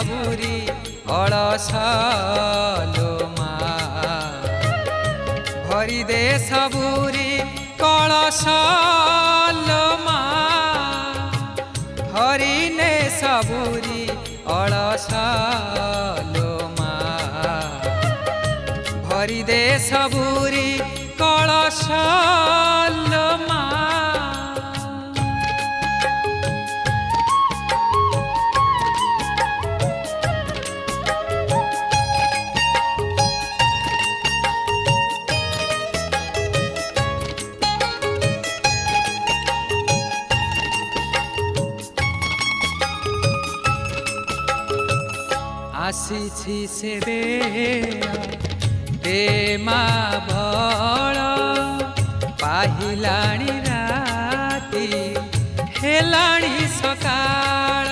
सबुरी अलसलो मा भरी दे सबुरी कलसलो मा भरी ने सबुरी अलसलो मा भरी दे सबुरी कलसलो मा आसीछि सेबे देमा बळ पाहिलाणी राती हेलाणी सकाळ